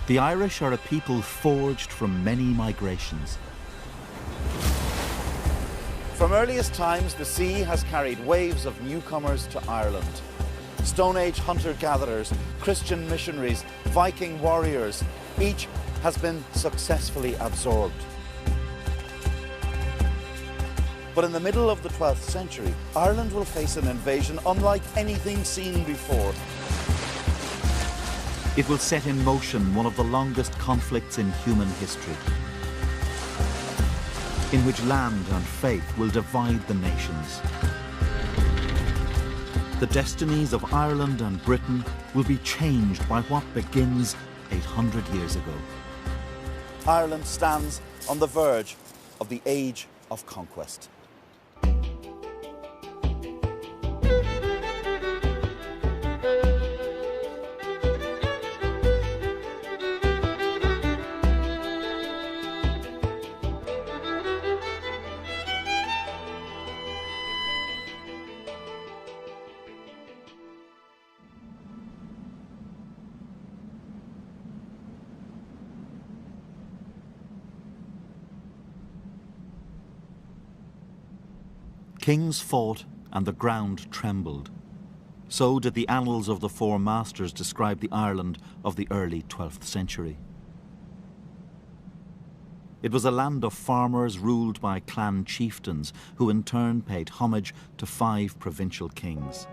The Irish are a people forged from many migrations. From earliest times, the sea has carried waves of newcomers to Ireland. Stone Age hunter-gatherers, Christian missionaries, Viking warriors, each has been successfully absorbed. But in the middle of the 12th century, Ireland will face an invasion unlike anything seen before. It will set in motion one of the longest conflicts in human history, in which land and faith will divide the nations. The destinies of Ireland and Britain will be changed by what begins 800 years ago. Ireland stands on the verge of the age of conquest. Kings fought and the ground trembled. So did the annals of the Four Masters describe the Ireland of the early 12th century. It was a land of farmers ruled by clan chieftains who in turn paid homage to 5 provincial kings.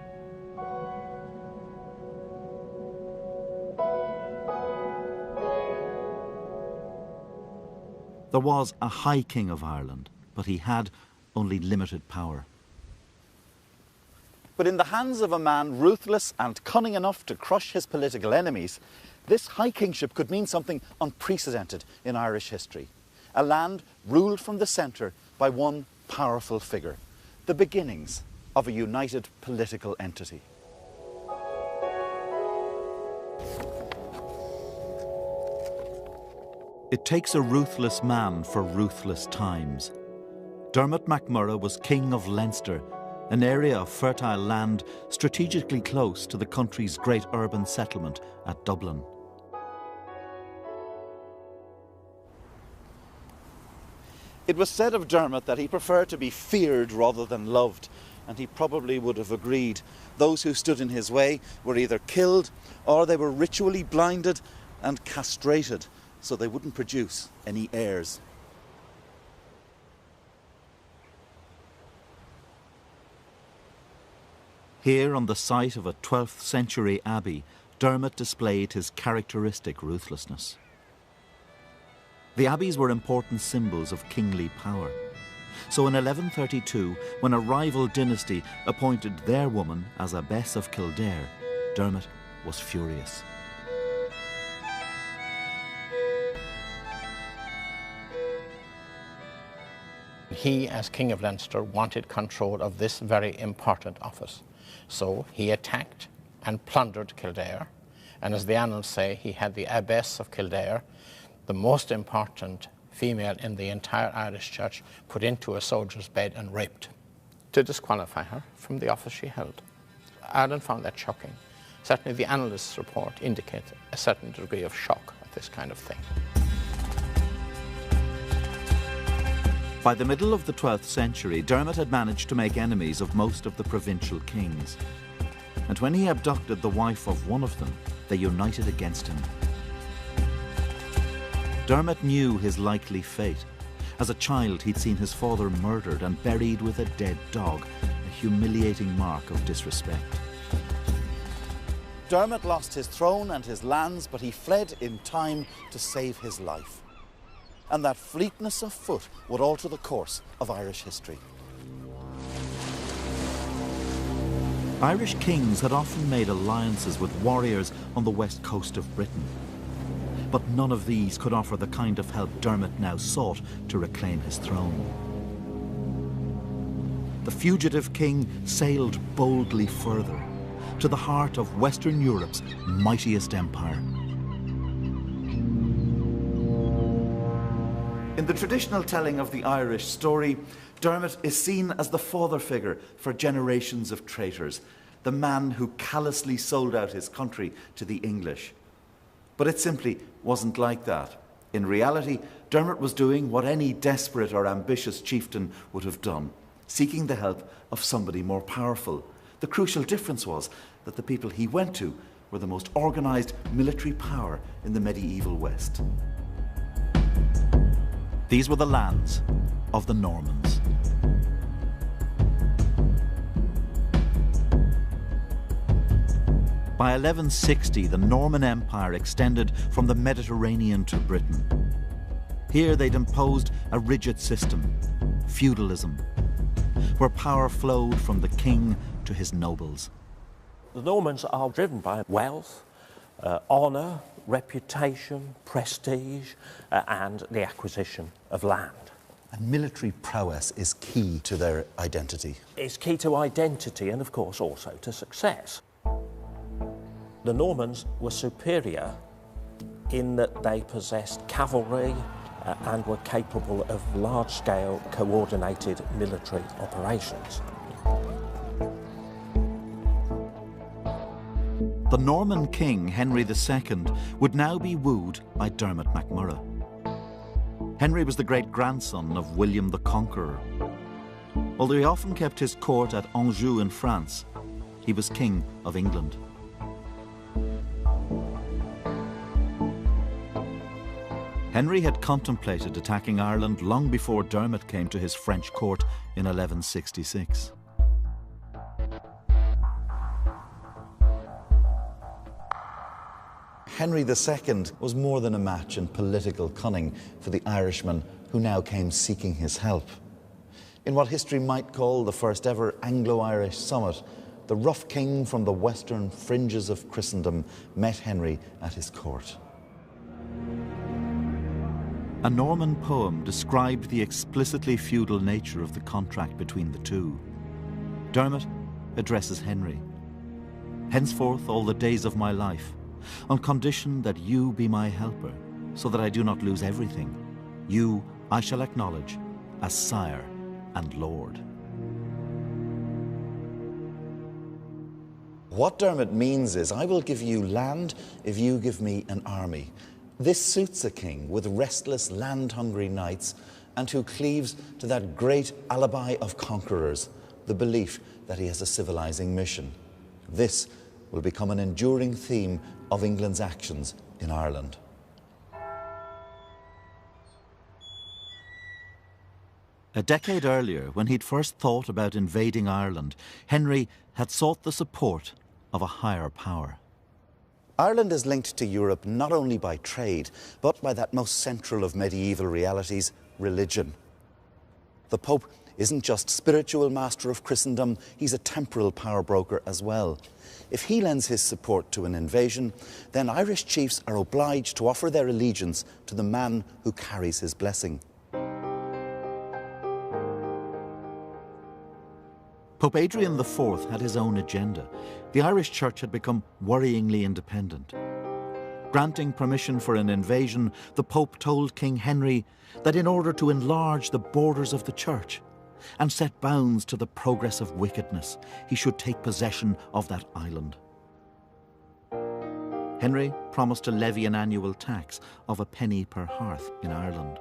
There was a High King of Ireland, but he had only limited power. But in the hands of a man ruthless and cunning enough to crush his political enemies, this high kingship could mean something unprecedented in Irish history. A land ruled from the centre by one powerful figure, the beginnings of a united political entity. It takes a ruthless man for ruthless times. Dermot MacMurrough was King of Leinster, an area of fertile land strategically close to the country's great urban settlement at Dublin. It was said of Dermot that he preferred to be feared rather than loved, and he probably would have agreed. Those who stood in his way were either killed or they were ritually blinded and castrated so they wouldn't produce any heirs. Here on the site of a 12th century abbey, Dermot displayed his characteristic ruthlessness. The abbeys were important symbols of kingly power. So in 1132, when a rival dynasty appointed their woman as abbess of Kildare, Dermot was furious. He, as King of Leinster, wanted control of this very important office. So he attacked and plundered Kildare, and as the annals say, he had the abbess of Kildare, the most important female in the entire Irish church, put into a soldier's bed and raped to disqualify her from the office she held. Ireland found that shocking. Certainly the annalists' report indicates a certain degree of shock at this kind of thing. By the middle of the 12th century, Dermot had managed to make enemies of most of the provincial kings. And when he abducted the wife of one of them, they united against him. Dermot knew his likely fate. As a child, he'd seen his father murdered and buried with a dead dog, a humiliating mark of disrespect. Dermot lost his throne and his lands, but he fled in time to save his life. And that fleetness of foot would alter the course of Irish history. Irish kings had often made alliances with warriors on the west coast of Britain. But none of these could offer the kind of help Dermot now sought to reclaim his throne. The fugitive king sailed boldly further, to the heart of Western Europe's mightiest empire. In the traditional telling of the Irish story, Dermot is seen as the father figure for generations of traitors, the man who callously sold out his country to the English. But it simply wasn't like that. In reality, Dermot was doing what any desperate or ambitious chieftain would have done, seeking the help of somebody more powerful. The crucial difference was that the people he went to were the most organised military power in the medieval West. These were the lands of the Normans. By 1160, the Norman Empire extended from the Mediterranean to Britain. Here they'd imposed a rigid system, feudalism, where power flowed from the king to his nobles. The Normans are driven by wealth, honour, reputation, prestige, and the acquisition of land. And military prowess is key to their identity. It's key to identity and, of course, also to success. The Normans were superior in that they possessed cavalry and were capable of large-scale coordinated military operations. The Norman king, Henry II, would now be wooed by Dermot MacMurrough. Henry was the great-grandson of William the Conqueror. Although he often kept his court at Anjou in France, he was king of England. Henry had contemplated attacking Ireland long before Dermot came to his French court in 1166. Henry II was more than a match in political cunning for the Irishman who now came seeking his help. In what history might call the first ever Anglo-Irish summit, the rough king from the western fringes of Christendom met Henry at his court. A Norman poem described the explicitly feudal nature of the contract between the two. Dermot addresses Henry. "Henceforth all the days of my life, on condition that you be my helper, so that I do not lose everything, you I shall acknowledge as sire and lord." What Dermot means is, I will give you land if you give me an army. This suits a king with restless, land-hungry knights and who cleaves to that great alibi of conquerors, the belief that he has a civilizing mission. This will become an enduring theme of England's actions in Ireland. A decade earlier, when he'd first thought about invading Ireland, Henry had sought the support of a higher power. Ireland is linked to Europe not only by trade, but by that most central of medieval realities, religion. The Pope isn't just spiritual master of Christendom, he's a temporal power broker as well. If he lends his support to an invasion, then Irish chiefs are obliged to offer their allegiance to the man who carries his blessing. Pope Adrian IV had his own agenda. The Irish Church had become worryingly independent. Granting permission for an invasion, the Pope told King Henry that in order to enlarge the borders of the Church and set bounds to the progress of wickedness, he should take possession of that island. Henry promised to levy an annual tax of a penny per hearth in Ireland.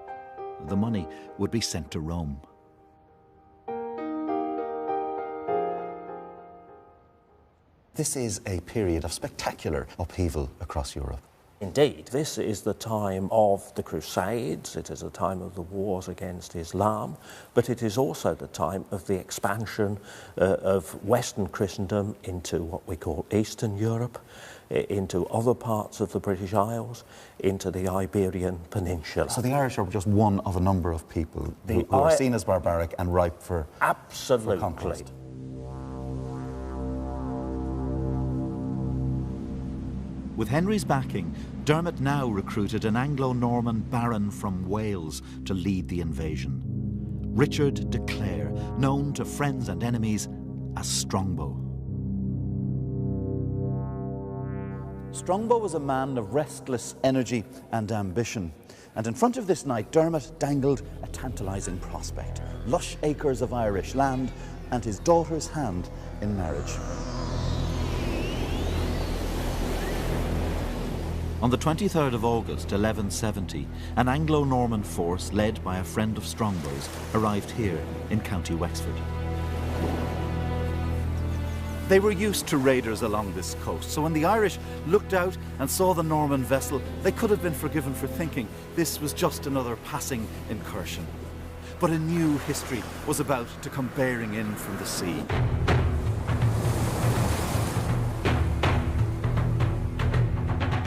The money would be sent to Rome. This is a period of spectacular upheaval across Europe. Indeed, this is the time of the Crusades, it is the time of the wars against Islam, but it is also the time of the expansion of Western Christendom into what we call Eastern Europe, into other parts of the British Isles, into the Iberian Peninsula. So the Irish are just one of a number of people who are seen as barbaric and ripe for conquest. With Henry's backing, Dermot now recruited an Anglo-Norman baron from Wales to lead the invasion. Richard de Clare, known to friends and enemies as Strongbow. Strongbow was a man of restless energy and ambition. And in front of this knight, Dermot dangled a tantalising prospect: lush acres of Irish land and his daughter's hand in marriage. On the 23rd of August, 1170, an Anglo-Norman force led by a friend of Strongbow's arrived here in County Wexford. They were used to raiders along this coast, so when the Irish looked out and saw the Norman vessel, they could have been forgiven for thinking this was just another passing incursion. But a new history was about to come bearing in from the sea.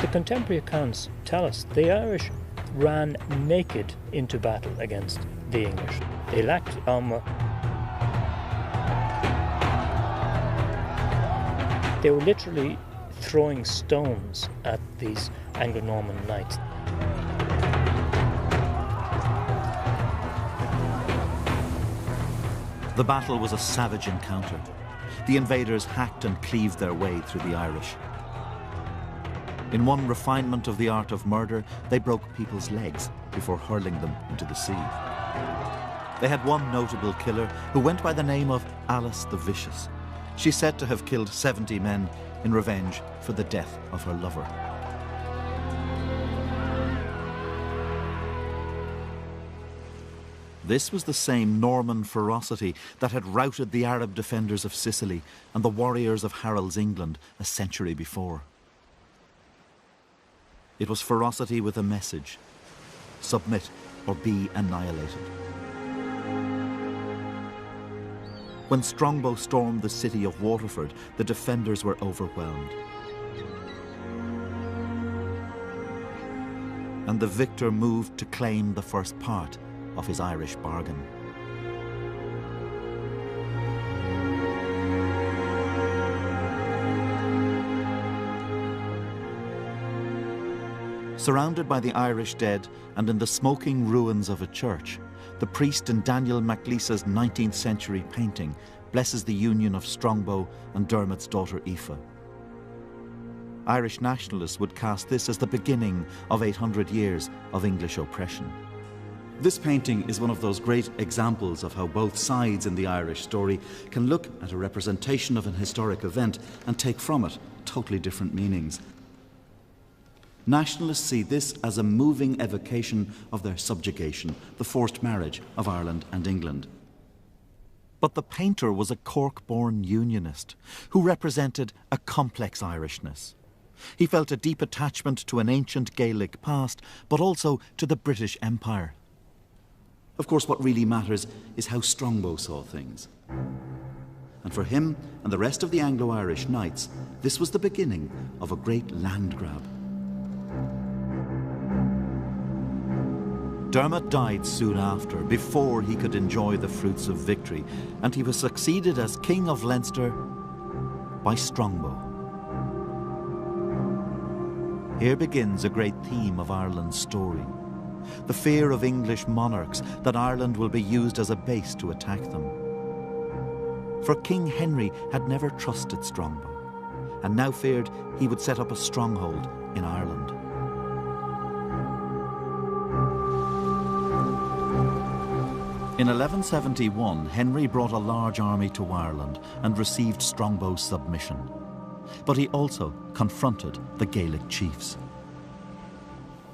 The contemporary accounts tell us the Irish ran naked into battle against the English. They lacked armour. They were literally throwing stones at these Anglo-Norman knights. The battle was a savage encounter. The invaders hacked and cleaved their way through the Irish. In one refinement of the art of murder, they broke people's legs before hurling them into the sea. They had one notable killer who went by the name of Alice the Vicious. She's said to have killed 70 men in revenge for the death of her lover. This was the same Norman ferocity that had routed the Arab defenders of Sicily and the warriors of Harold's England a century before. It was ferocity with a message: submit or be annihilated. When Strongbow stormed the city of Waterford, the defenders were overwhelmed. And the victor moved to claim the first part of his Irish bargain. Surrounded by the Irish dead and in the smoking ruins of a church, the priest in Daniel MacLisa's 19th century painting blesses the union of Strongbow and Dermot's daughter Aoife. Irish nationalists would cast this as the beginning of 800 years of English oppression. This painting is one of those great examples of how both sides in the Irish story can look at a representation of an historic event and take from it totally different meanings. Nationalists see this as a moving evocation of their subjugation, the forced marriage of Ireland and England. But the painter was a Cork-born unionist who represented a complex Irishness. He felt a deep attachment to an ancient Gaelic past, but also to the British Empire. Of course, what really matters is how Strongbow saw things. And for him and the rest of the Anglo-Irish knights, this was the beginning of a great land grab. Dermot died soon after, before he could enjoy the fruits of victory, and he was succeeded as King of Leinster by Strongbow. Here begins a great theme of Ireland's story: the fear of English monarchs that Ireland will be used as a base to attack them. For King Henry had never trusted Strongbow, and now feared he would set up a stronghold in Ireland. In 1171, Henry brought a large army to Ireland and received Strongbow's submission. But he also confronted the Gaelic chiefs.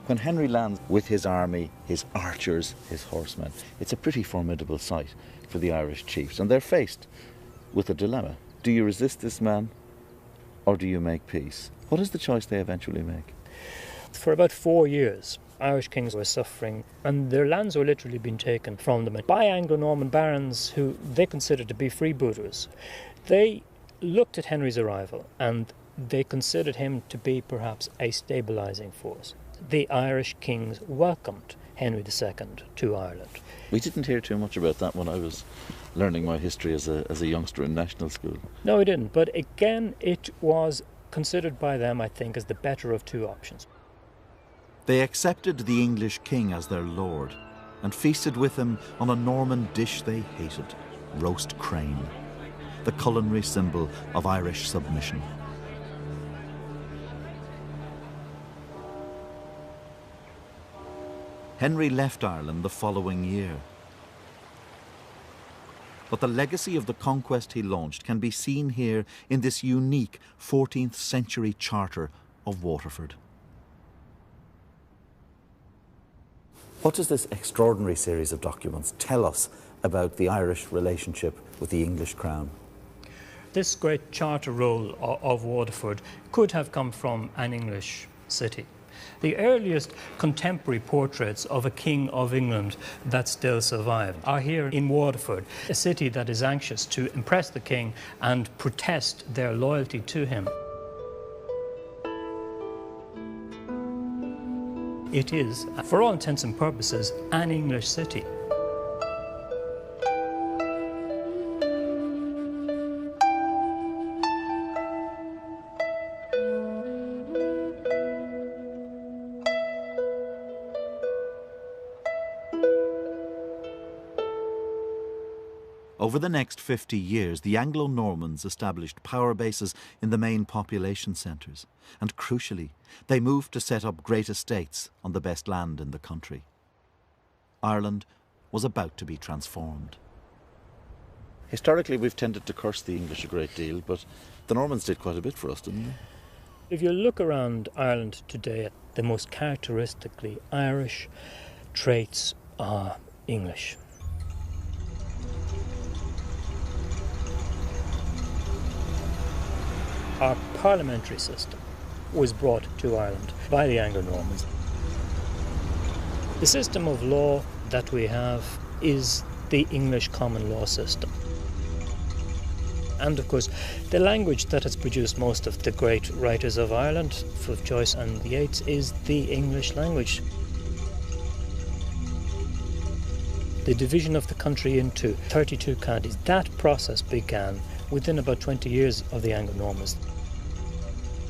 When Henry lands with his army, his archers, his horsemen, it's a pretty formidable sight for the Irish chiefs, and they're faced with a dilemma. Do you resist this man, or do you make peace? What is the choice they eventually make? For about 4 years, Irish kings were suffering, and their lands were literally being taken from them by Anglo-Norman barons who they considered to be freebooters. They looked at Henry's arrival and they considered him to be perhaps a stabilising force. The Irish kings welcomed Henry II to Ireland. We didn't hear too much about that when I was learning my history as a youngster in national school. No, we didn't, but again it was considered by them, I think, as the better of two options. They accepted the English king as their lord and feasted with him on a Norman dish they hated: roast crane, the culinary symbol of Irish submission. Henry left Ireland the following year. But the legacy of the conquest he launched can be seen here in this unique 14th century charter of Waterford. What does this extraordinary series of documents tell us about the Irish relationship with the English crown? This great charter roll of Waterford could have come from an English city. The earliest contemporary portraits of a king of England that still survive are here in Waterford, a city that is anxious to impress the king and protest their loyalty to him. It is, for all intents and purposes, an English city. Over the next 50 years, the Anglo-Normans established power bases in the main population centres, and crucially, they moved to set up great estates on the best land in the country. Ireland was about to be transformed. Historically, we've tended to curse the English a great deal, but the Normans did quite a bit for us, didn't they? If you look around Ireland today, the most characteristically Irish traits are English. Our parliamentary system was brought to Ireland by the Anglo-Normans. The system of law that we have is the English common law system. And of course, the language that has produced most of the great writers of Ireland, Fulf Joyce and the Yeats, is the English language. The division of the country into 32 counties, that process began within about 20 years of the Anglo-Normans.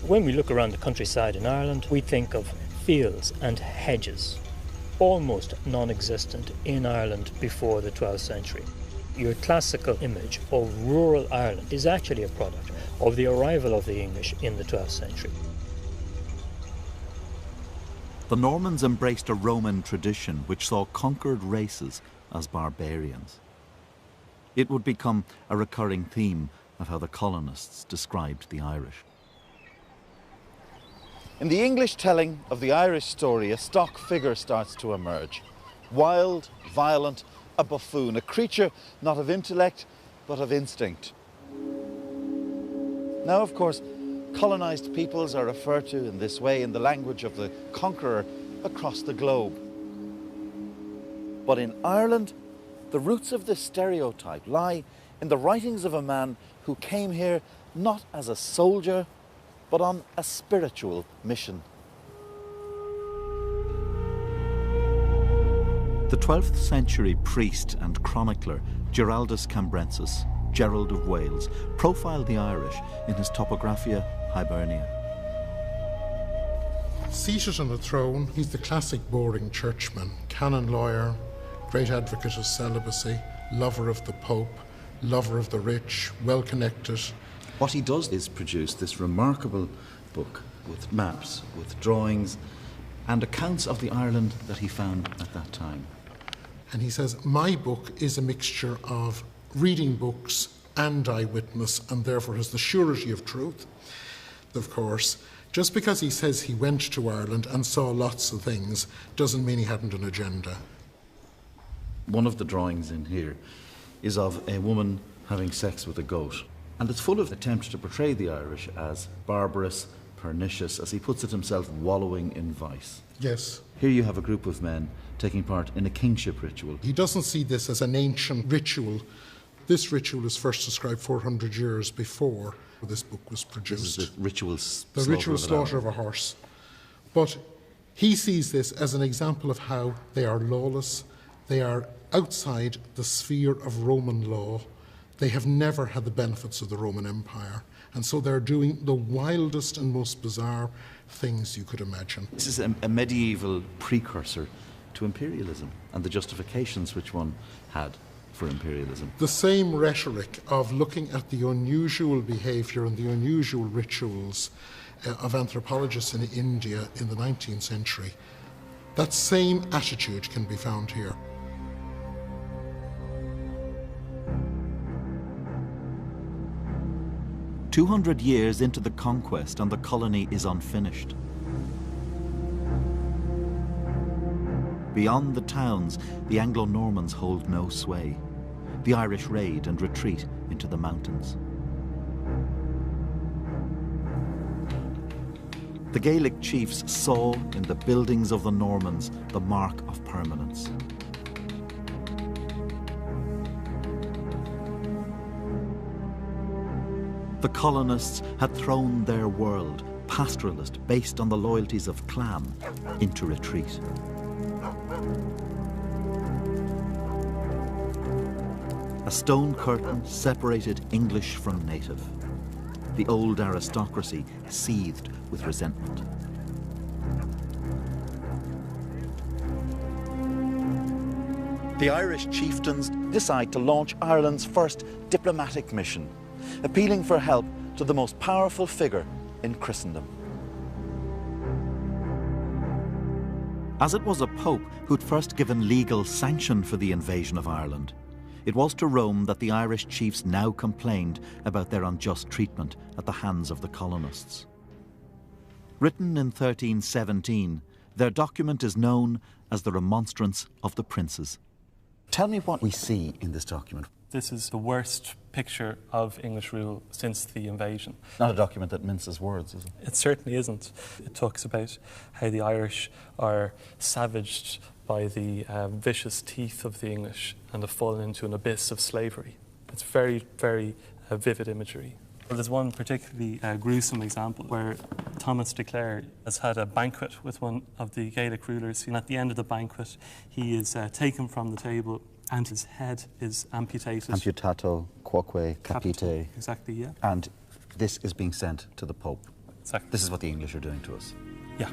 When we look around the countryside in Ireland, we think of fields and hedges, almost non-existent in Ireland before the 12th century. Your classical image of rural Ireland is actually a product of the arrival of the English in the 12th century. The Normans embraced a Roman tradition which saw conquered races as barbarians. It would become a recurring theme of how the colonists described the Irish. In the English telling of the Irish story, a stock figure starts to emerge. Wild, violent, a buffoon, a creature not of intellect, but of instinct. Now, of course, colonised peoples are referred to in this way in the language of the conqueror across the globe. But in Ireland, the roots of this stereotype lie in the writings of a man who came here not as a soldier, but on a spiritual mission. The 12th century priest and chronicler Giraldus Cambrensis, Gerald of Wales, profiled the Irish in his Topographia Hibernia. Seated on the throne, he's the classic boring churchman, canon lawyer, great advocate of celibacy, lover of the Pope, lover of the rich, well-connected. What he does is produce this remarkable book with maps, with drawings, and accounts of the Ireland that he found at that time. And he says, my book is a mixture of reading books and eyewitness, and therefore has the surety of truth. Of course, just because he says he went to Ireland and saw lots of things doesn't mean he hadn't an agenda. One of the drawings in here is of a woman having sex with a goat. And it's full of attempts to portray the Irish as barbarous, pernicious, as he puts it himself, wallowing in vice. Yes. Here you have a group of men taking part in a kingship ritual. He doesn't see this as an ancient ritual. This ritual is first described 400 years before this book was produced. This is the ritual slaughter of a horse. But he sees this as an example of how they are lawless, they are outside the sphere of Roman law. They have never had the benefits of the Roman Empire, and so they're doing the wildest and most bizarre things you could imagine. This is a medieval precursor to imperialism and the justifications which one had for imperialism. The same rhetoric of looking at the unusual behaviour and the unusual rituals of anthropologists in India in the 19th century, that same attitude can be found here. 200 years into the conquest and the colony is unfinished. Beyond the towns, the Anglo-Normans hold no sway. The Irish raid and retreat into the mountains. The Gaelic chiefs saw in the buildings of the Normans the mark of permanence. The colonists had thrown their world, pastoralist based on the loyalties of clan, into retreat. A stone curtain separated English from native. The old aristocracy seethed with resentment. The Irish chieftains decide to launch Ireland's first diplomatic mission, appealing for help to the most powerful figure in Christendom. As it was a pope who'd first given legal sanction for the invasion of Ireland, it was to Rome that the Irish chiefs now complained about their unjust treatment at the hands of the colonists. Written in 1317, their document is known as the Remonstrance of the Princes. Tell me what we see in this document. This is the worst picture of English rule since the invasion. Not a document that minces words, is it? It certainly isn't. It talks about how the Irish are savaged by the vicious teeth of the English and have fallen into an abyss of slavery. It's very, very vivid imagery. Well, there's one particularly gruesome example where Thomas de Clare has had a banquet with one of the Gaelic rulers, and at the end of the banquet he is taken from the table and his head is amputated. Amputato quoque capite. Exactly, yeah. And this is being sent to the Pope. Exactly. This is what the English are doing to us. Yeah.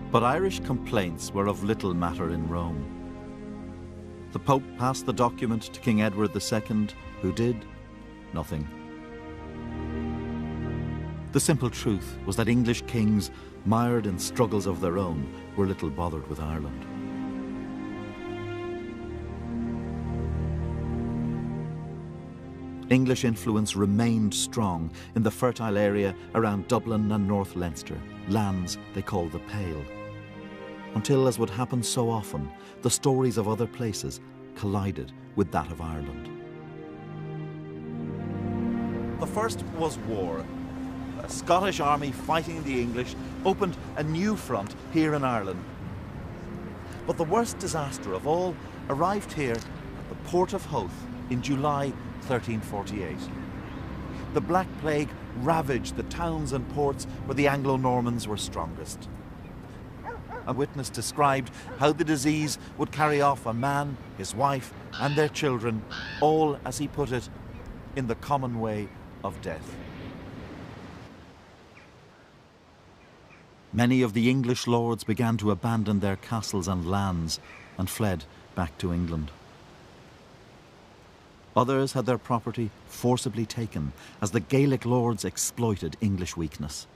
But Irish complaints were of little matter in Rome. The Pope passed the document to King Edward II, who did nothing. The simple truth was that English kings, mired in struggles of their own, were little bothered with Ireland. English influence remained strong in the fertile area around Dublin and North Leinster, lands they called the Pale. Until, as would happen so often, the stories of other places collided with that of Ireland. The first was war. A Scottish army fighting the English opened a new front here in Ireland. But the worst disaster of all arrived here at the port of Howth in July 1348. The Black Plague ravaged the towns and ports where the Anglo-Normans were strongest. A witness described how the disease would carry off a man, his wife, and their children, all, as he put it, in the common way of death. Many of the English lords began to abandon their castles and lands and fled back to England. Others had their property forcibly taken as the Gaelic lords exploited English weakness.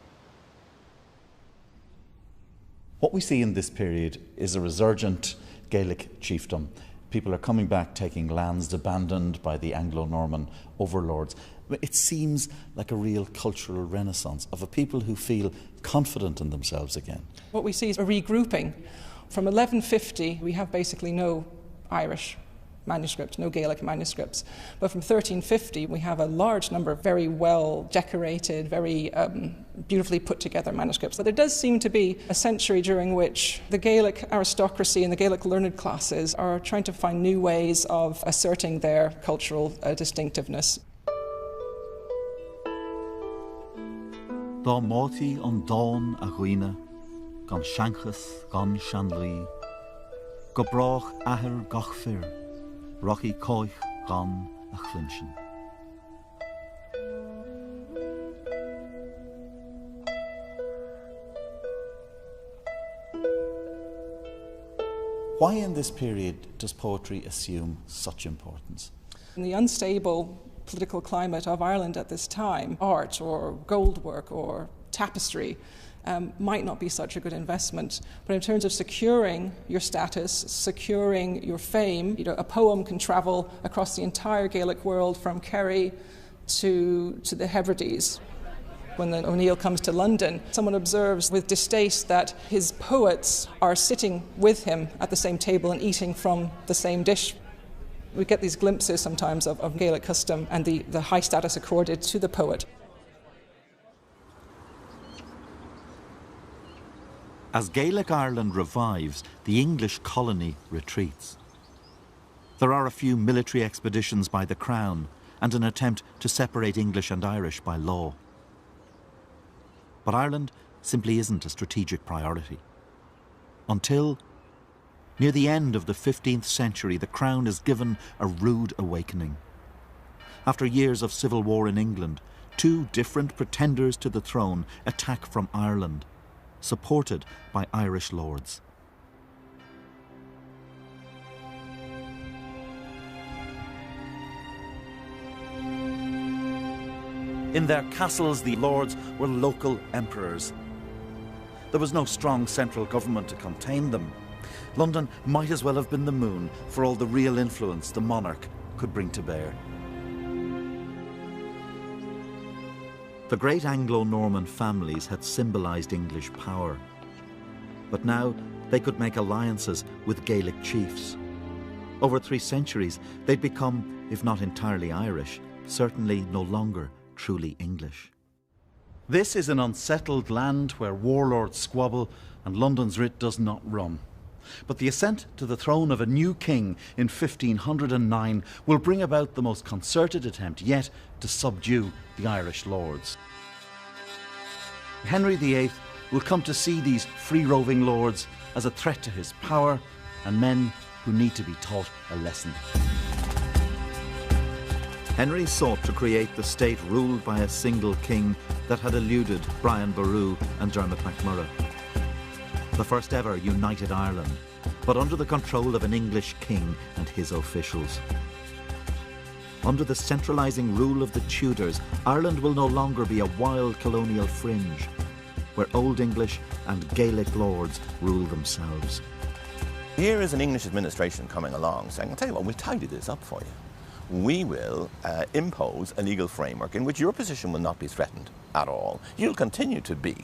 What we see in this period is a resurgent Gaelic chiefdom. People are coming back, taking lands abandoned by the Anglo-Norman overlords. It seems like a real cultural renaissance of a people who feel confident in themselves again. What we see is a regrouping. From 1150, we have basically no Irish manuscripts, no Gaelic manuscripts. But from 1350, we have a large number of very well decorated, very beautifully put together manuscripts. So there does seem to be a century during which the Gaelic aristocracy and the Gaelic learned classes are trying to find new ways of asserting their cultural distinctiveness. Dá mátaí an dáin a ghuine, gan seanchas gan seanlaí, go brach ahar gach fir, rochi coich gan a chlinshin. Why in this period does poetry assume such importance? In the unstable political climate of Ireland at this time, art or gold work or tapestry might not be such a good investment. But in terms of securing your status, securing your fame, a poem can travel across the entire Gaelic world from Kerry to the Hebrides. When O'Neill comes to London, someone observes with distaste that his poets are sitting with him at the same table and eating from the same dish. We get these glimpses sometimes of Gaelic custom and the high status accorded to the poet. As Gaelic Ireland revives, the English colony retreats. There are a few military expeditions by the Crown and an attempt to separate English and Irish by law. But Ireland simply isn't a strategic priority. Until, near the end of the 15th century, the Crown is given a rude awakening. After years of civil war in England, two different pretenders to the throne attack from Ireland, supported by Irish lords. In their castles, the lords were local emperors. There was no strong central government to contain them. London might as well have been the moon for all the real influence the monarch could bring to bear. The great Anglo-Norman families had symbolised English power. But now they could make alliances with Gaelic chiefs. Over 3 centuries, they'd become, if not entirely Irish, certainly no longer truly English. This is an unsettled land where warlords squabble and London's writ does not run. But the ascent to the throne of a new king in 1509 will bring about the most concerted attempt yet to subdue the Irish lords. Henry VIII will come to see these free-roving lords as a threat to his power and men who need to be taught a lesson. Henry sought to create the state ruled by a single king that had eluded Brian Boru and Dermot MacMurrough. The first ever united Ireland, but under the control of an English king and his officials. Under the centralising rule of the Tudors, Ireland will no longer be a wild colonial fringe, where Old English and Gaelic lords rule themselves. Here is an English administration coming along saying, I'll tell you what, we'll tidy this up for you. We will impose a legal framework in which your position will not be threatened at all. You'll continue to be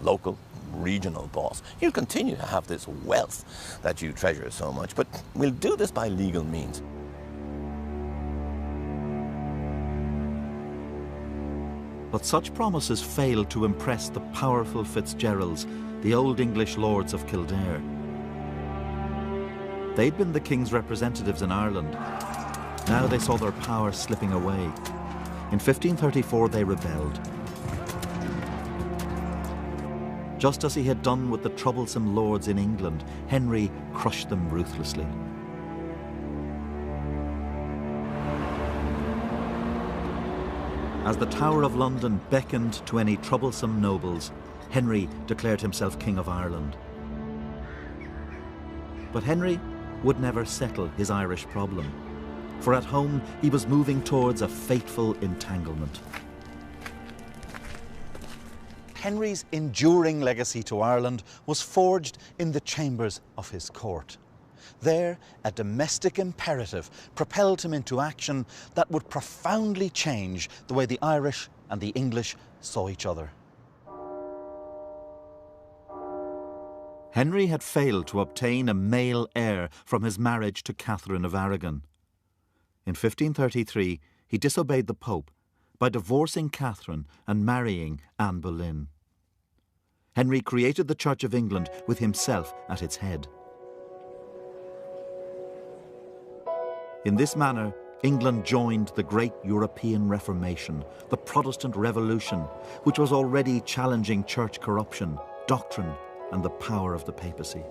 local, regional boss. You'll continue to have this wealth that you treasure so much, but we'll do this by legal means. But such promises failed to impress the powerful Fitzgeralds, the Old English lords of Kildare. They'd been the king's representatives in Ireland. Now they saw their power slipping away. In 1534 they rebelled. Just as he had done with the troublesome lords in England, Henry crushed them ruthlessly. As the Tower of London beckoned to any troublesome nobles, Henry declared himself King of Ireland. But Henry would never settle his Irish problem, for at home he was moving towards a fateful entanglement. Henry's enduring legacy to Ireland was forged in the chambers of his court. There, a domestic imperative propelled him into action that would profoundly change the way the Irish and the English saw each other. Henry had failed to obtain a male heir from his marriage to Catherine of Aragon. In 1533, he disobeyed the Pope by divorcing Catherine and marrying Anne Boleyn. Henry created the Church of England with himself at its head. In this manner, England joined the great European Reformation, the Protestant Revolution, which was already challenging church corruption, doctrine, and the power of the papacy.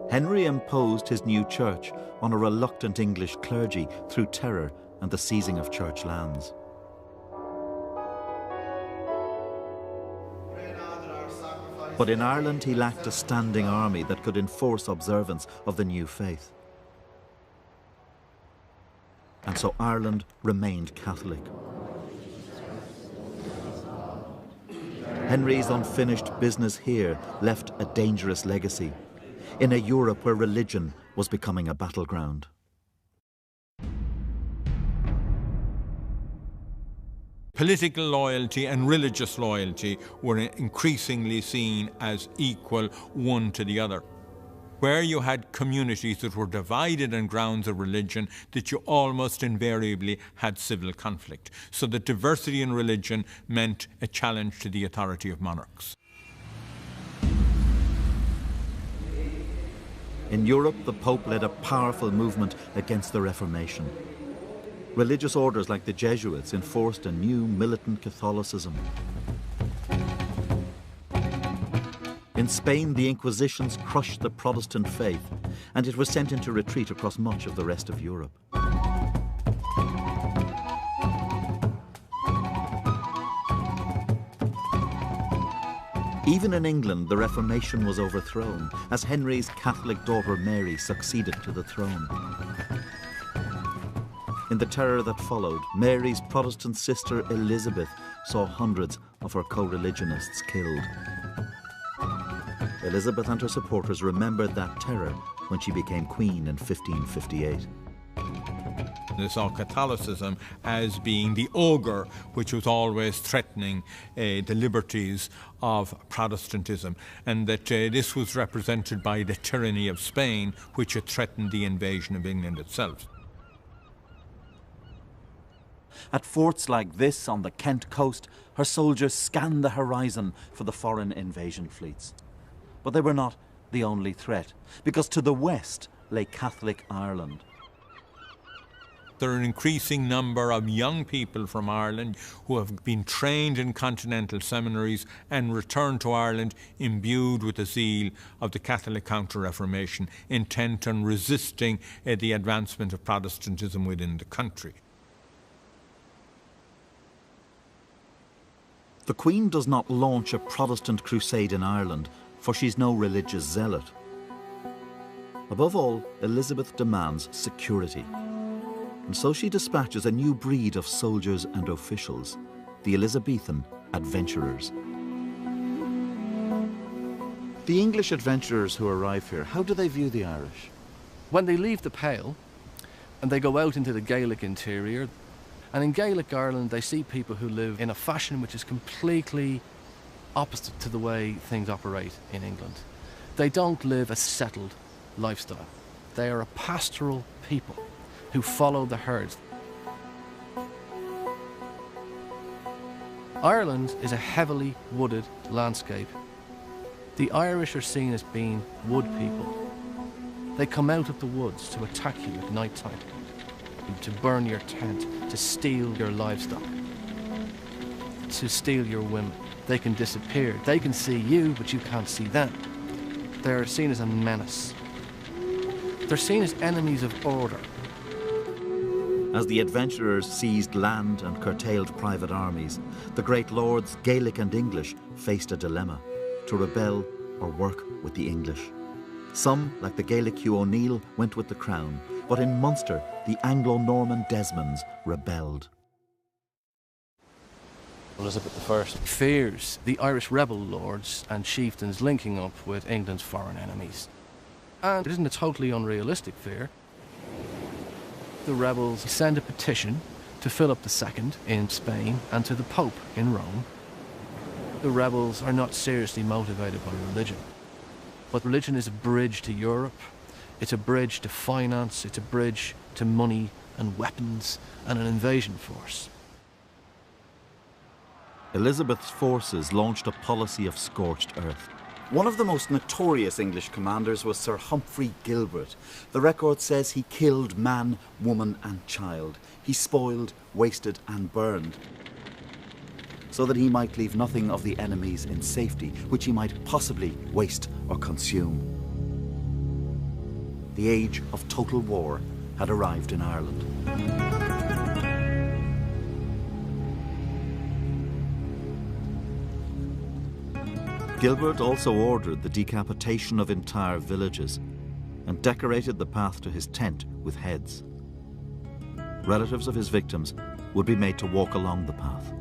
Henry imposed his new church on a reluctant English clergy through terror and the seizing of church lands. But in Ireland he lacked a standing army that could enforce observance of the new faith. And so Ireland remained Catholic. Henry's unfinished business here left a dangerous legacy in a Europe where religion was becoming a battleground. Political loyalty and religious loyalty were increasingly seen as equal one to the other. Where you had communities that were divided on grounds of religion, that you almost invariably had civil conflict. So that diversity in religion meant a challenge to the authority of monarchs. In Europe, the Pope led a powerful movement against the Reformation. Religious orders like the Jesuits enforced a new militant Catholicism. In Spain, the Inquisitions crushed the Protestant faith, and it was sent into retreat across much of the rest of Europe. Even in England, the Reformation was overthrown, as Henry's Catholic daughter Mary succeeded to the throne. In the terror that followed, Mary's Protestant sister Elizabeth saw hundreds of her co-religionists killed. Elizabeth and her supporters remembered that terror when she became queen in 1558. They saw Catholicism as being the ogre which was always threatening the liberties of Protestantism, and that this was represented by the tyranny of Spain, which had threatened the invasion of England itself. At forts like this on the Kent coast, her soldiers scanned the horizon for the foreign invasion fleets. But they were not the only threat, because to the west lay Catholic Ireland. There are an increasing number of young people from Ireland who have been trained in continental seminaries and returned to Ireland imbued with the zeal of the Catholic Counter-Reformation, intent on resisting the advancement of Protestantism within the country. The Queen does not launch a Protestant crusade in Ireland, for she's no religious zealot. Above all, Elizabeth demands security. And so she dispatches a new breed of soldiers and officials, the Elizabethan adventurers. The English adventurers who arrive here, how do they view the Irish? When they leave the Pale and they go out into the Gaelic interior, and in Gaelic Ireland they see people who live in a fashion which is completely opposite to the way things operate in England. They don't live a settled lifestyle. They are a pastoral people who follow the herds. Ireland is a heavily wooded landscape. The Irish are seen as being wood people. They come out of the woods to attack you at night time, to burn your tent, to steal your livestock, to steal your women. They can disappear. They can see you, but you can't see them. They're seen as a menace. They're seen as enemies of order. As the adventurers seized land and curtailed private armies, the great lords, Gaelic and English, faced a dilemma: to rebel or work with the English. Some, like the Gaelic Hugh O'Neill, went with the crown, but in Munster, the Anglo-Norman Desmonds rebelled. Elizabeth I fears the Irish rebel lords and chieftains linking up with England's foreign enemies. And it isn't a totally unrealistic fear. The rebels send a petition to Philip II in Spain and to the Pope in Rome. The rebels are not seriously motivated by religion. But religion is a bridge to Europe. It's a bridge to finance. It's a bridge to money and weapons and an invasion force. Elizabeth's forces launched a policy of scorched earth. One of the most notorious English commanders was Sir Humphrey Gilbert. The record says he killed man, woman and child. He spoiled, wasted and burned, so that he might leave nothing of the enemies in safety, which he might possibly waste or consume. The age of total war had arrived in Ireland. Gilbert also ordered the decapitation of entire villages and decorated the path to his tent with heads. Relatives of his victims would be made to walk along the path.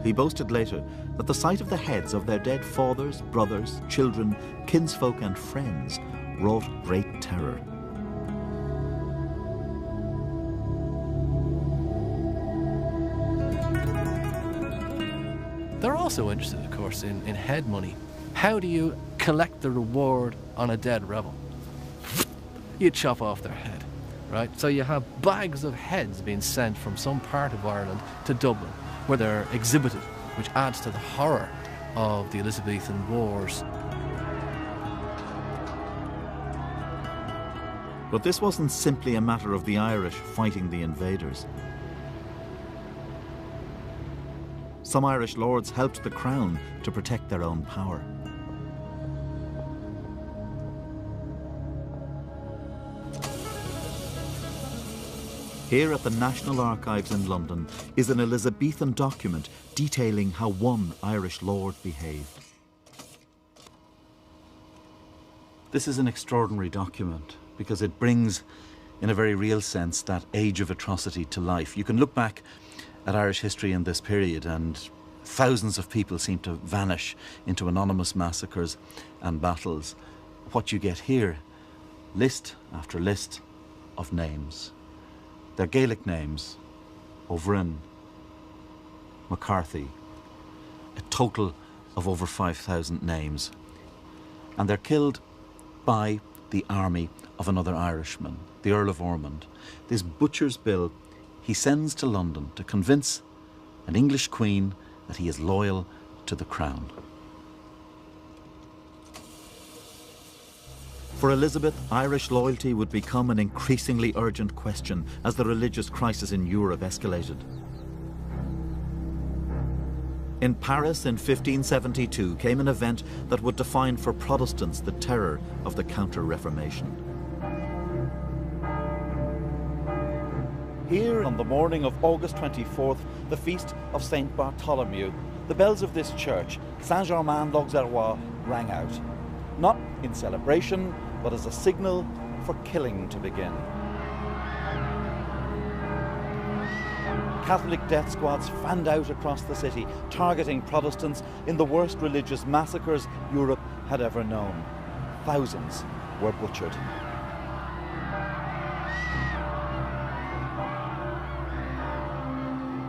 He boasted later that the sight of the heads of their dead fathers, brothers, children, kinsfolk and friends wrought great terror. They're also interested, of course, in head money. How do you collect the reward on a dead rebel? You chop off their head, right? So you have bags of heads being sent from some part of Ireland to Dublin, where they're exhibited, which adds to the horror of the Elizabethan Wars. But this wasn't simply a matter of the Irish fighting the invaders. Some Irish lords helped the crown to protect their own power. Here at the National Archives in London is an Elizabethan document detailing how one Irish lord behaved. This is an extraordinary document because it brings, in a very real sense, that age of atrocity to life. You can look back at Irish history in this period and thousands of people seem to vanish into anonymous massacres and battles. What you get here, list after list of names. They're Gaelic names: O'Vryn, McCarthy, a total of over 5,000 names. And they're killed by the army of another Irishman, the Earl of Ormond. This butcher's bill he sends to London to convince an English queen that he is loyal to the crown. For Elizabeth, Irish loyalty would become an increasingly urgent question as the religious crisis in Europe escalated. In Paris in 1572 came an event that would define for Protestants the terror of the Counter-Reformation. Here on the morning of August 24th, the feast of Saint Bartholomew, the bells of this church, Saint-Germain-l'Auxerrois, rang out. Not in celebration, but as a signal for killing to begin. Catholic death squads fanned out across the city, targeting Protestants in the worst religious massacres Europe had ever known. Thousands were butchered.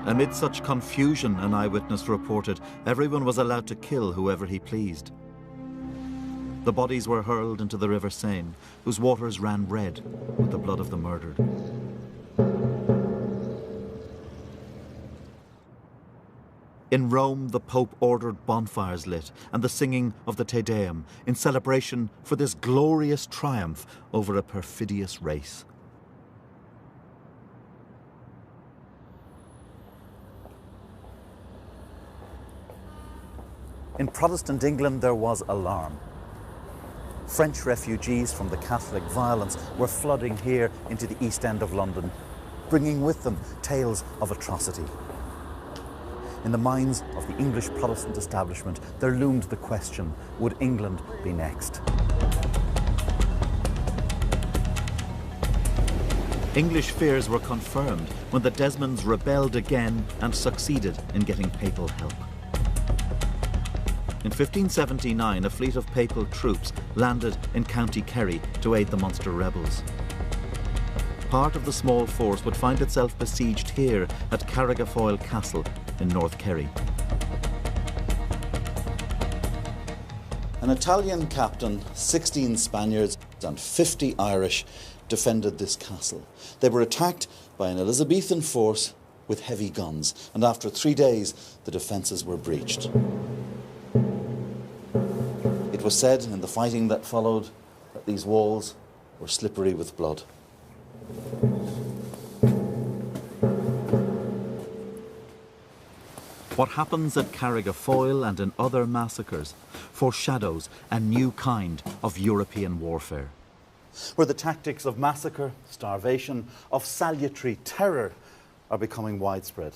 Amid such confusion, an eyewitness reported, everyone was allowed to kill whoever he pleased. The bodies were hurled into the River Seine, whose waters ran red with the blood of the murdered. In Rome, the Pope ordered bonfires lit and the singing of the Te Deum in celebration for this glorious triumph over a perfidious race. In Protestant England, there was alarm. French refugees from the Catholic violence were flooding here into the East End of London, bringing with them tales of atrocity. In the minds of the English Protestant establishment, there loomed the question, would England be next? English fears were confirmed when the Desmonds rebelled again and succeeded in getting papal help. In 1579, a fleet of papal troops landed in County Kerry to aid the Munster rebels. Part of the small force would find itself besieged here at Carrigafoyle Castle in North Kerry. An Italian captain, 16 Spaniards and 50 Irish defended this castle. They were attacked by an Elizabethan force with heavy guns, and after 3 days the defences were breached. It was said in the fighting that followed that these walls were slippery with blood. What happens at Carrigafoyle and in other massacres foreshadows a new kind of European warfare. Where the tactics of massacre, starvation, of salutary terror are becoming widespread.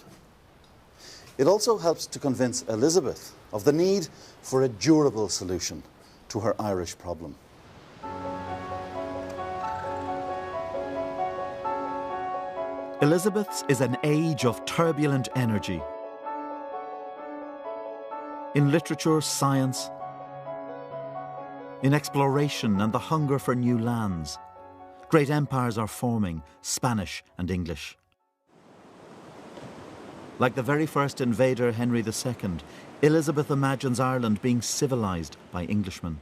It also helps to convince Elizabeth of the need for a durable solution to her Irish problem. Elizabeth's is an age of turbulent energy. In literature, science, in exploration and the hunger for new lands, great empires are forming, Spanish and English. Like the very first invader, Henry II, Elizabeth imagines Ireland being civilised by Englishmen.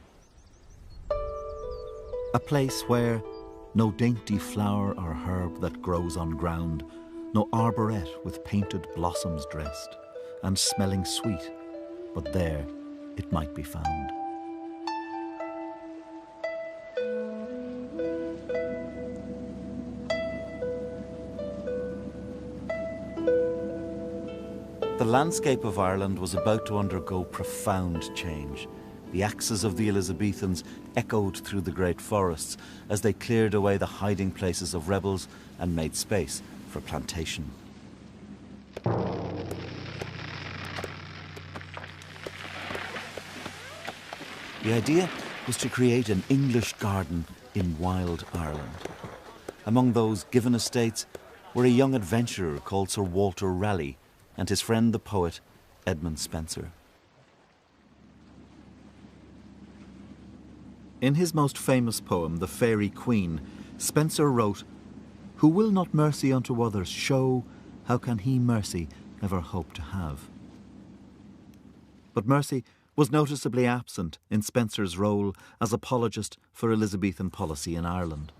A place where no dainty flower or herb that grows on ground, no arboret with painted blossoms dressed, and smelling sweet, but there it might be found. The landscape of Ireland was about to undergo profound change. The axes of the Elizabethans echoed through the great forests as they cleared away the hiding places of rebels and made space for plantation. The idea was to create an English garden in wild Ireland. Among those given estates were a young adventurer called Sir Walter Raleigh and his friend the poet Edmund Spenser. In his most famous poem, The Faerie Queen, Spenser wrote, "Who will not mercy unto others show, how can he mercy ever hope to have?" But mercy was noticeably absent in Spenser's role as apologist for Elizabethan policy in Ireland.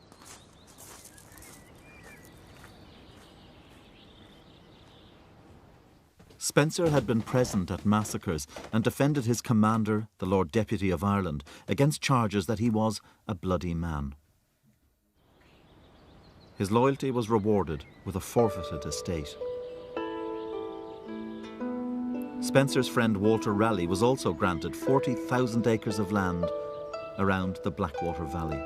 Spenser had been present at massacres and defended his commander, the Lord Deputy of Ireland, against charges that he was a bloody man. His loyalty was rewarded with a forfeited estate. Spenser's friend Walter Raleigh was also granted 40,000 acres of land around the Blackwater Valley.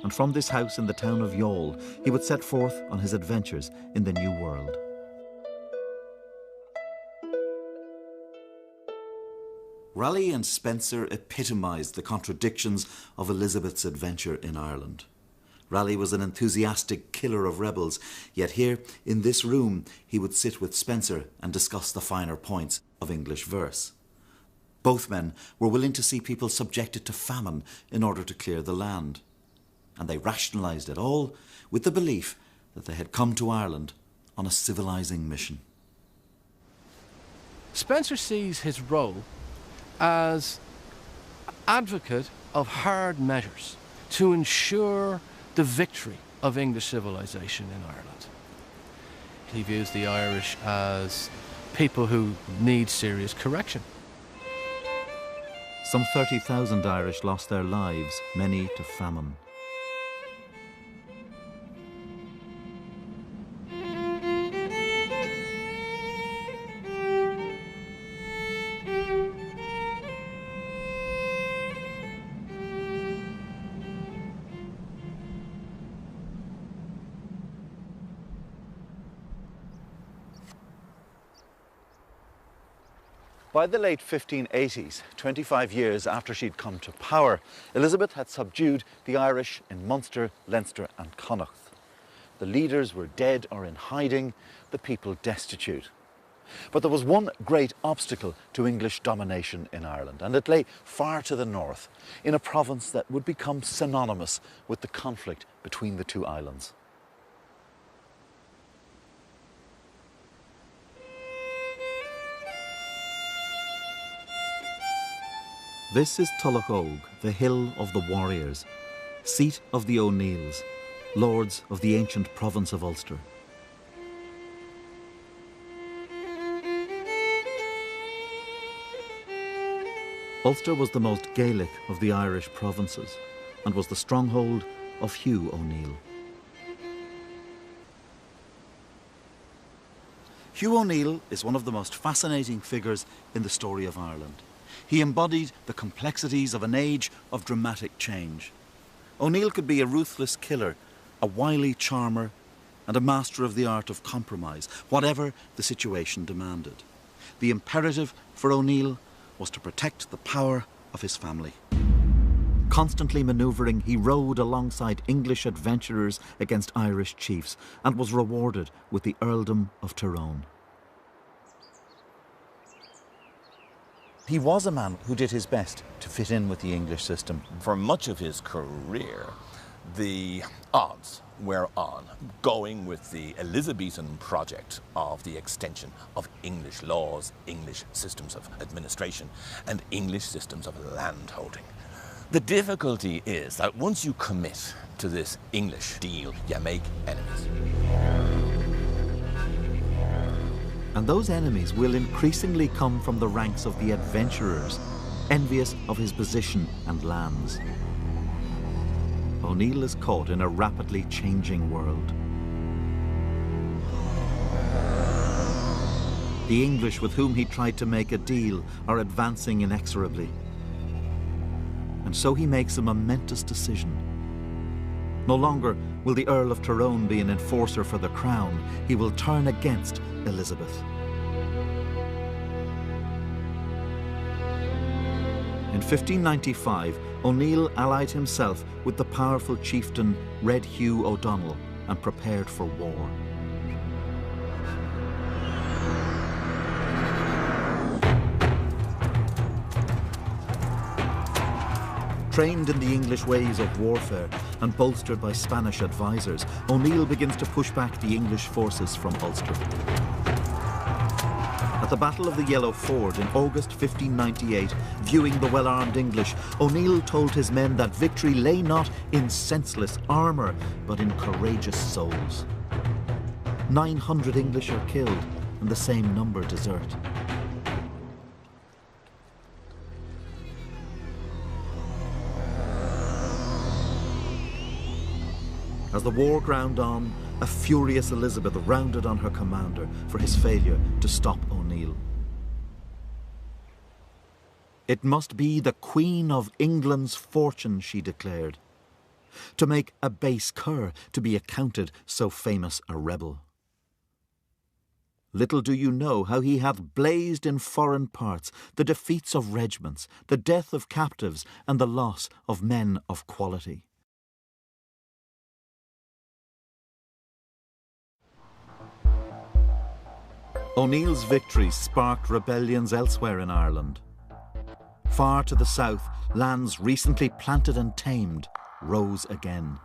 And from this house in the town of Youghal, he would set forth on his adventures in the New World. Raleigh and Spenser epitomised the contradictions of Elizabeth's adventure in Ireland. Raleigh was an enthusiastic killer of rebels, yet here, in this room, he would sit with Spenser and discuss the finer points of English verse. Both men were willing to see people subjected to famine in order to clear the land. And they rationalised it all with the belief that they had come to Ireland on a civilising mission. Spenser sees his role as advocate of hard measures to ensure the victory of English civilisation in Ireland. He views the Irish as people who need serious correction. Some 30,000 Irish lost their lives, many to famine. By the late 1580s, 25 years after she'd come to power, Elizabeth had subdued the Irish in Munster, Leinster and Connacht. The leaders were dead or in hiding, the people destitute. But there was one great obstacle to English domination in Ireland, and it lay far to the north, in a province that would become synonymous with the conflict between the two islands. This is Tullahogue, the hill of the warriors, seat of the O'Neills, lords of the ancient province of Ulster. Ulster was the most Gaelic of the Irish provinces and was the stronghold of Hugh O'Neill. Hugh O'Neill is one of the most fascinating figures in the story of Ireland. He embodied the complexities of an age of dramatic change. O'Neill could be a ruthless killer, a wily charmer, and a master of the art of compromise, whatever the situation demanded. The imperative for O'Neill was to protect the power of his family. Constantly manoeuvring, he rode alongside English adventurers against Irish chiefs and was rewarded with the earldom of Tyrone. He was a man who did his best to fit in with the English system. For much of his career, the odds were on going with the Elizabethan project of the extension of English laws, English systems of administration, and English systems of landholding. The difficulty is that once you commit to this English deal, you make enemies. And those enemies will increasingly come from the ranks of the adventurers, envious of his position and lands. O'Neill is caught in a rapidly changing world. The English with whom he tried to make a deal are advancing inexorably. And so he makes a momentous decision. No longer will the Earl of Tyrone be an enforcer for the crown. He will turn against Elizabeth. In 1595, O'Neill allied himself with the powerful chieftain Red Hugh O'Donnell and prepared for war. Trained in the English ways of warfare and bolstered by Spanish advisors, O'Neill begins to push back the English forces from Ulster. At the Battle of the Yellow Ford in August 1598, viewing the well-armed English, O'Neill told his men that victory lay not in senseless armour, but in courageous souls. 900 English are killed, and the same number desert. As the war ground on, a furious Elizabeth rounded on her commander for his failure to stop O'Neill. It must be the Queen of England's fortune, she declared, to make a base cur to be accounted so famous a rebel. Little do you know how he hath blazed in foreign parts the defeats of regiments, the death of captives, and the loss of men of quality. O'Neill's victory sparked rebellions elsewhere in Ireland. Far to the south, lands recently planted and tamed rose again.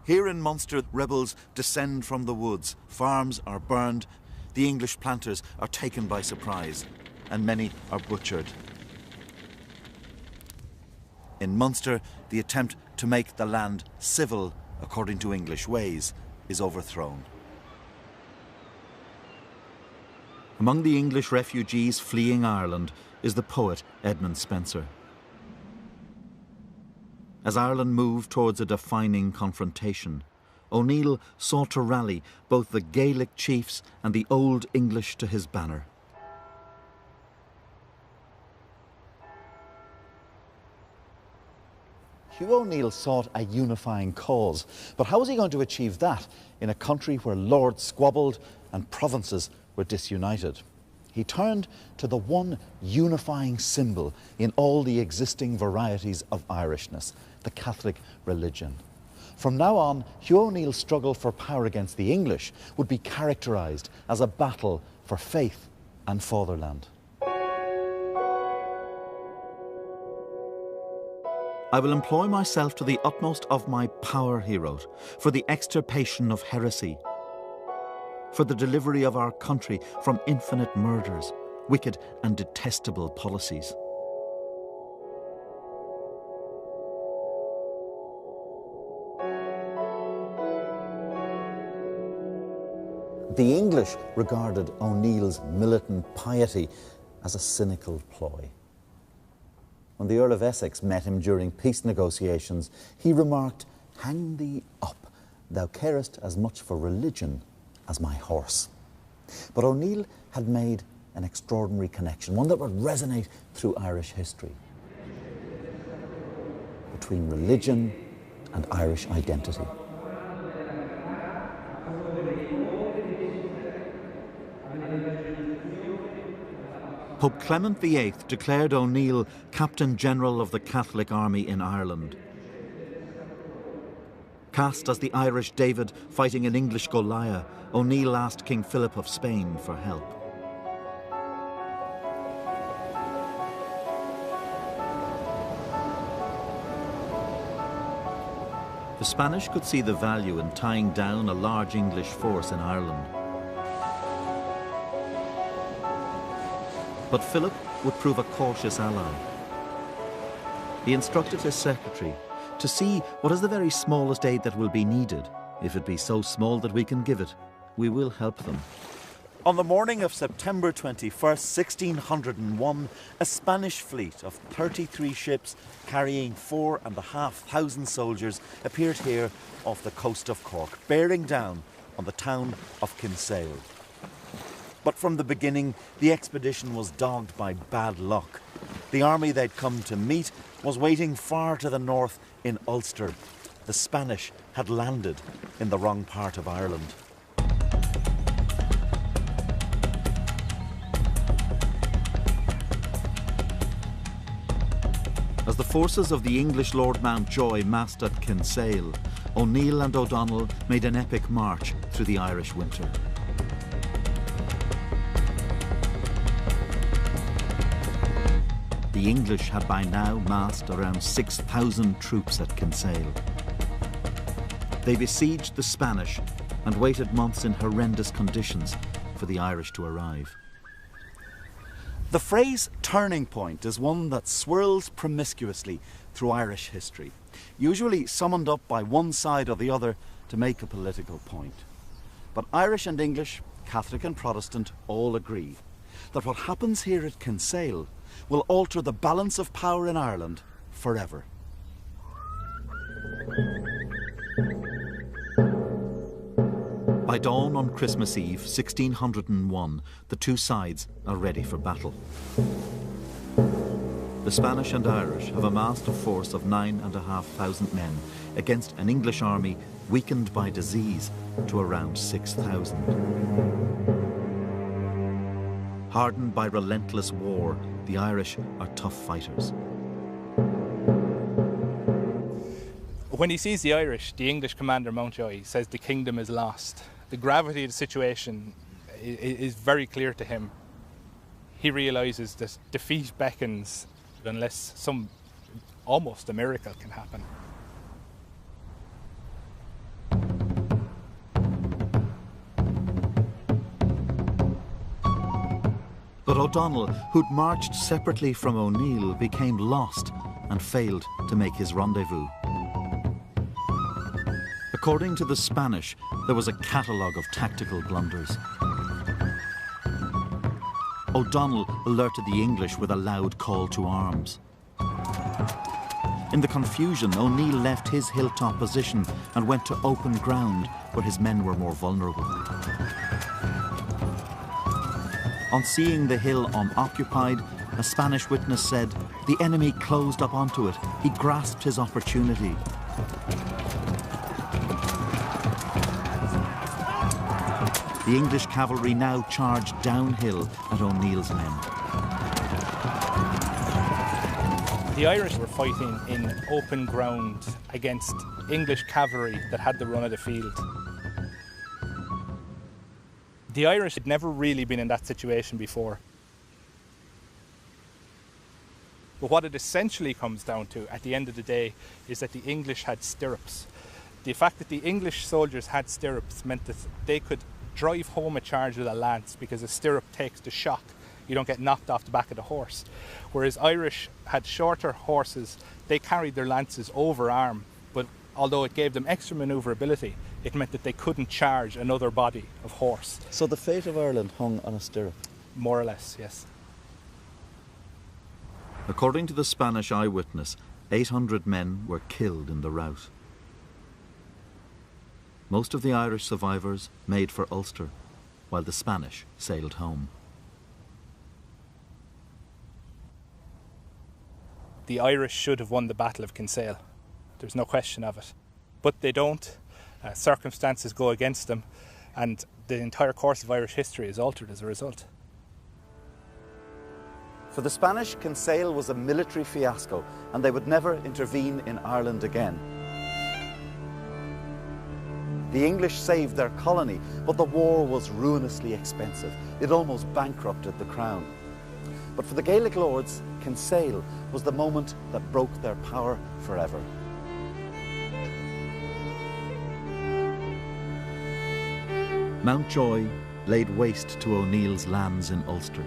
Here in Munster, rebels descend from the woods, farms are burned, the English planters are taken by surprise, and many are butchered. In Munster, the attempt to make the land civil according to English ways is overthrown. Among the English refugees fleeing Ireland is the poet Edmund Spenser. As Ireland moved towards a defining confrontation, O'Neill sought to rally both the Gaelic chiefs and the Old English to his banner. Hugh O'Neill sought a unifying cause, but how was he going to achieve that in a country where lords squabbled and provinces were disunited? He turned to the one unifying symbol in all the existing varieties of Irishness, the Catholic religion. From now on, Hugh O'Neill's struggle for power against the English would be characterised as a battle for faith and fatherland. I will employ myself to the utmost of my power, he wrote, for the extirpation of heresy, for the delivery of our country from infinite murders, wicked and detestable policies. The English regarded O'Neill's militant piety as a cynical ploy. When the Earl of Essex met him during peace negotiations, he remarked, "Hang thee up, thou carest as much for religion as my horse." But O'Neill had made an extraordinary connection, one that would resonate through Irish history, between religion and Irish identity. Pope Clement VIII declared O'Neill Captain General of the Catholic Army in Ireland. Cast as the Irish David fighting an English Goliath, O'Neill asked King Philip of Spain for help. The Spanish could see the value in tying down a large English force in Ireland. But Philip would prove a cautious ally. He instructed his secretary to see what is the very smallest aid that will be needed. If it be so small that we can give it, we will help them. On the morning of September 21st, 1601, a Spanish fleet of 33 ships carrying 4,500 soldiers appeared here off the coast of Cork, bearing down on the town of Kinsale. But from the beginning, the expedition was dogged by bad luck. The army they'd come to meet was waiting far to the north in Ulster. The Spanish had landed in the wrong part of Ireland. As the forces of the English Lord Mountjoy massed at Kinsale, O'Neill and O'Donnell made an epic march through the Irish winter. The English had by now massed around 6,000 troops at Kinsale. They besieged the Spanish and waited months in horrendous conditions for the Irish to arrive. The phrase turning point is one that swirls promiscuously through Irish history, usually summoned up by one side or the other to make a political point. But Irish and English, Catholic and Protestant, all agree that what happens here at Kinsale will alter the balance of power in Ireland forever. By dawn on Christmas Eve, 1601, the two sides are ready for battle. The Spanish and Irish have amassed a force of 9,500 men against an English army weakened by disease to around 6,000. Hardened by relentless war, the Irish are tough fighters. When he sees the Irish, the English commander Mountjoy says the kingdom is lost. The gravity of the situation is very clear to him. He realises that defeat beckons unless some almost a miracle can happen. But O'Donnell, who'd marched separately from O'Neill, became lost and failed to make his rendezvous. According to the Spanish, there was a catalogue of tactical blunders. O'Donnell alerted the English with a loud call to arms. In the confusion, O'Neill left his hilltop position and went to open ground where his men were more vulnerable. On seeing the hill unoccupied, a Spanish witness said, "The enemy closed up onto it. He grasped his opportunity." The English cavalry now charged downhill at O'Neill's men. The Irish were fighting in open ground against English cavalry that had the run of the field. The Irish had never really been in that situation before. But what it essentially comes down to at the end of the day is that the English had stirrups. The fact that the English soldiers had stirrups meant that they could drive home a charge with a lance, because a stirrup takes the shock. You don't get knocked off the back of the horse. Whereas Irish had shorter horses, they carried their lances over arm, but although it gave them extra manoeuvrability, it meant that they couldn't charge another body of horse. So the fate of Ireland hung on a stirrup? More or less, yes. According to the Spanish eyewitness, 800 men were killed in the rout. Most of the Irish survivors made for Ulster, while the Spanish sailed home. The Irish should have won the Battle of Kinsale. There's no question of it. But they don't. Circumstances go against them, and the entire course of Irish history is altered as a result. For the Spanish, Kinsale was a military fiasco, and they would never intervene in Ireland again. The English saved their colony, but the war was ruinously expensive. It almost bankrupted the crown. But for the Gaelic lords, Kinsale was the moment that broke their power forever. Mountjoy laid waste to O'Neill's lands in Ulster.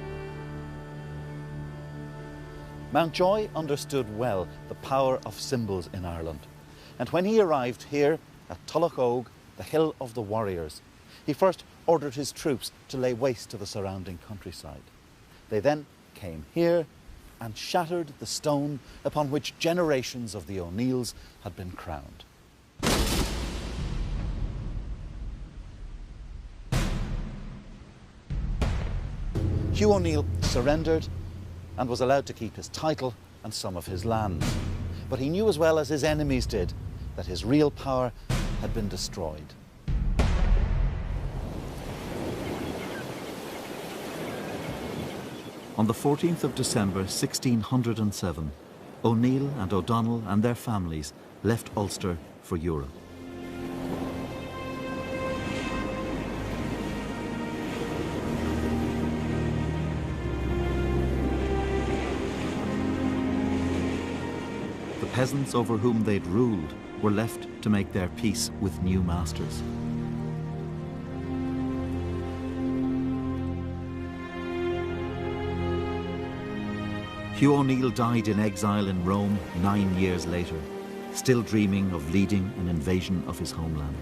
Mountjoy understood well the power of symbols in Ireland, and when he arrived here at Tullahoge, the Hill of the Warriors, he first ordered his troops to lay waste to the surrounding countryside. They then came here and shattered the stone upon which generations of the O'Neills had been crowned. Hugh O'Neill surrendered and was allowed to keep his title and some of his land. But he knew as well as his enemies did that his real power had been destroyed. On the 14th of December 1607, O'Neill and O'Donnell and their families left Ulster for Europe. The peasants over whom they'd ruled were left to make their peace with new masters. Hugh O'Neill died in exile in Rome 9 years later, still dreaming of leading an invasion of his homeland.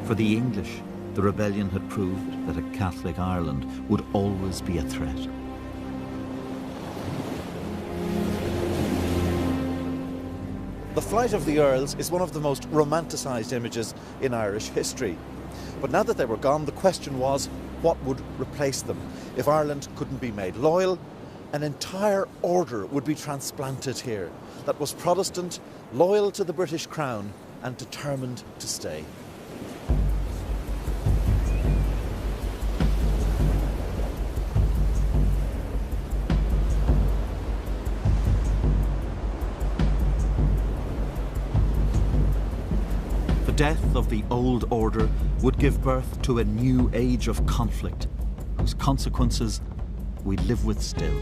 For the English, the rebellion had proved that a Catholic Ireland would always be a threat. The flight of the Earls is one of the most romanticised images in Irish history. But now that they were gone, the question was, what would replace them? If Ireland couldn't be made loyal, an entire order would be transplanted here that was Protestant, loyal to the British Crown, and determined to stay. The death of the old order would give birth to a new age of conflict, whose consequences we live with still.